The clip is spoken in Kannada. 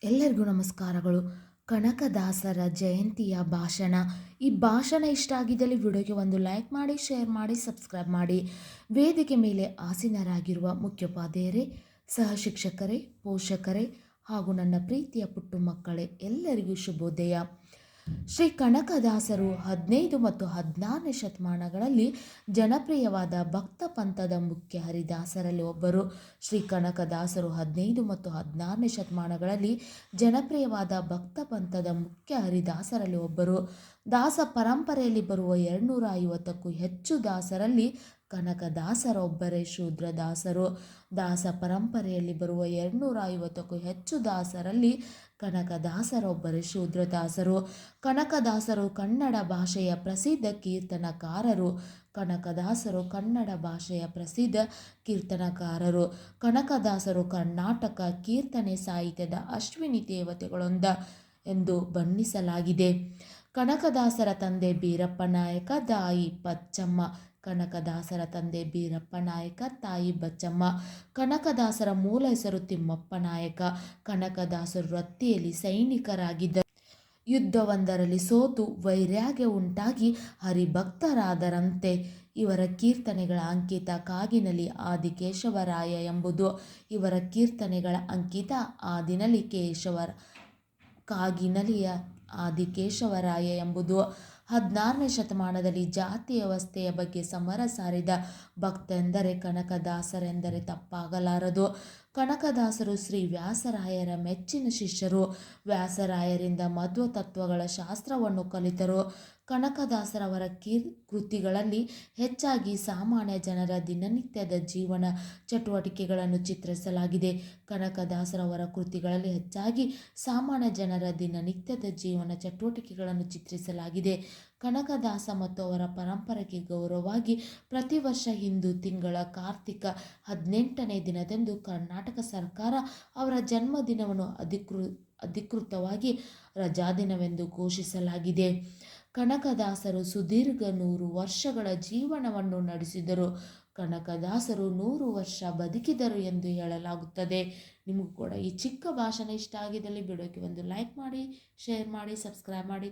ಎಲ್ಲರಿಗೂ ನಮಸ್ಕಾರಗಳು. ಕನಕದಾಸರ ಜಯಂತಿಯ ಭಾಷಣ. ಈ ಭಾಷಣ ಇಷ್ಟ ಆಗಿದ್ದಲ್ಲಿ ವಿಡಿಯೋಗೆ ಒಂದು ಲೈಕ್ ಮಾಡಿ, ಶೇರ್ ಮಾಡಿ, ಸಬ್ಸ್ಕ್ರೈಬ್ ಮಾಡಿ. ವೇದಿಕೆ ಮೇಲೆ ಆಸೀನರಾಗಿರುವ ಮುಖ್ಯೋಪಾಧ್ಯಾಯರೇ, ಸಹ ಶಿಕ್ಷಕರೇ, ಪೋಷಕರೇ ಹಾಗೂ ನನ್ನ ಪ್ರೀತಿಯ ಪುಟ್ಟ ಮಕ್ಕಳೇ, ಎಲ್ಲರಿಗೂ ಶುಭೋದಯ. ಶ್ರೀ ಕನಕದಾಸರು 15 ಮತ್ತು 16ನೇ ಶತಮಾನಗಳಲ್ಲಿ ಜನಪ್ರಿಯವಾದ ಭಕ್ತ ಪಂಥದ ಮುಖ್ಯ ಹರಿದಾಸರಲ್ಲಿ ಒಬ್ಬರು. ಶ್ರೀ ಕನಕದಾಸರು 15 ಮತ್ತು 16ನೇ ಶತಮಾನಗಳಲ್ಲಿ ಜನಪ್ರಿಯವಾದ ಭಕ್ತ ಪಂಥದ ಮುಖ್ಯ ಹರಿದಾಸರಲ್ಲಿ ಒಬ್ಬರು. ದಾಸ ಪರಂಪರೆಯಲ್ಲಿ ಬರುವ 250ಕ್ಕೂ ಹೆಚ್ಚು ದಾಸರಲ್ಲಿ ಕನಕದಾಸರೊಬ್ಬರೇ ಶೂದ್ರದಾಸರು. ದಾಸ ಪರಂಪರೆಯಲ್ಲಿ ಬರುವ 250ಕ್ಕೂ ಹೆಚ್ಚು ದಾಸರಲ್ಲಿ ಕನಕದಾಸರೊಬ್ಬರೇ ಶೂದ್ರದಾಸರು. ಕನಕದಾಸರು ಕನ್ನಡ ಭಾಷೆಯ ಪ್ರಸಿದ್ಧ ಕೀರ್ತನಕಾರರು. ಕನಕದಾಸರು ಕನ್ನಡ ಭಾಷೆಯ ಪ್ರಸಿದ್ಧ ಕೀರ್ತನಕಾರರು. ಕನಕದಾಸರು ಕರ್ನಾಟಕ ಕೀರ್ತನೆ ಸಾಹಿತ್ಯದ ಅಶ್ವಿನಿ ದೇವತೆಗಳೊಂದ ಎಂದು ಬಣ್ಣಿಸಲಾಗಿದೆ. ಕನಕದಾಸರ ತಂದೆ ಬೀರಪ್ಪ ನಾಯಕ, ತಾಯಿ ಬಚ್ಚಮ್ಮ. ಕನಕದಾಸರ ತಂದೆ ಬೀರಪ್ಪ ನಾಯಕ, ತಾಯಿ ಬಚ್ಚಮ್ಮ. ಕನಕದಾಸರ ಮೂಲ ಹೆಸರು ತಿಮ್ಮಪ್ಪ ನಾಯಕ. ಕನಕದಾಸರು ವೃತ್ತಿಯಲ್ಲಿ ಸೈನಿಕರಾಗಿದ್ದರು. ಯುದ್ಧವೊಂದರಲ್ಲಿ ಸೋತು ವೈರಾಗ್ಯ ಉಂಟಾಗಿ ಹರಿಭಕ್ತರಾದರಂತೆ. ಇವರ ಕೀರ್ತನೆಗಳ ಅಂಕಿತ ಕಾಗಿನಲಿ ಆದಿಕೇಶವರಾಯ ಎಂಬುದು. ಇವರ ಕೀರ್ತನೆಗಳ ಅಂಕಿತ ಆದಿನಲಿ ಕಾಗಿನಲಿಯ ಆದಿಕೇಶವರಾಯ ಎಂಬುದು. 16ನೇ ಶತಮಾನದಲ್ಲಿ ಜಾತಿ ವ್ಯವಸ್ಥೆಯ ಬಗ್ಗೆ ಸಮರ ಸಾರಿದ ಭಕ್ತ ಎಂದರೆ ಕನಕದಾಸರೆಂದರೆ ತಪ್ಪಾಗಲಾರದು. ಕನಕದಾಸರು ಶ್ರೀ ವ್ಯಾಸರಾಯರ ಮೆಚ್ಚಿನ ಶಿಷ್ಯರು. ವ್ಯಾಸರಾಯರಿಂದ ಮಧ್ವ ತತ್ವಗಳ ಶಾಸ್ತ್ರವನ್ನು ಕಲಿತರು. ಕನಕದಾಸರವರ ಕೃತಿಗಳಲ್ಲಿ ಹೆಚ್ಚಾಗಿ ಸಾಮಾನ್ಯ ಜನರ ದಿನನಿತ್ಯದ ಜೀವನ ಚಟುವಟಿಕೆಗಳನ್ನು ಚಿತ್ರಿಸಲಾಗಿದೆ. ಕನಕದಾಸರವರ ಕೃತಿಗಳಲ್ಲಿ ಹೆಚ್ಚಾಗಿ ಸಾಮಾನ್ಯ ಜನರ ದಿನನಿತ್ಯದ ಜೀವನ ಚಟುವಟಿಕೆಗಳನ್ನು ಚಿತ್ರಿಸಲಾಗಿದೆ. ಕನಕದಾಸ ಮತ್ತು ಅವರ ಪರಂಪರೆಗೆ ಗೌರವವಾಗಿ ಪ್ರತಿ ವರ್ಷ ಹಿಂದೂ ತಿಂಗಳ ಕಾರ್ತಿಕ 18ನೇ ದಿನದಂದು ಕರ್ನಾಟಕ ಸರ್ಕಾರ ಅವರ ಜನ್ಮದಿನವನ್ನು ಅಧಿಕೃತವಾಗಿ ರಜಾದಿನವೆಂದು ಘೋಷಿಸಲಾಗಿದೆ. ಕನಕದಾಸರು ಸುದೀರ್ಘ 100 ವರ್ಷಗಳ ಜೀವನವನ್ನು ನಡೆಸಿದರು. ಕನಕದಾಸರು 100 ವರ್ಷ ಬದುಕಿದರು ಎಂದು ಹೇಳಲಾಗುತ್ತದೆ. ನಿಮಗೂ ಕೂಡ ಈ ಚಿಕ್ಕ ಭಾಷಣ ಇಷ್ಟ ಆಗಿದ್ದಲ್ಲಿ ವಿಡಿಯೋಗೆ ಒಂದು ಲೈಕ್ ಮಾಡಿ, ಶೇರ್ ಮಾಡಿ, ಸಬ್ಸ್ಕ್ರೈಬ್ ಮಾಡಿ.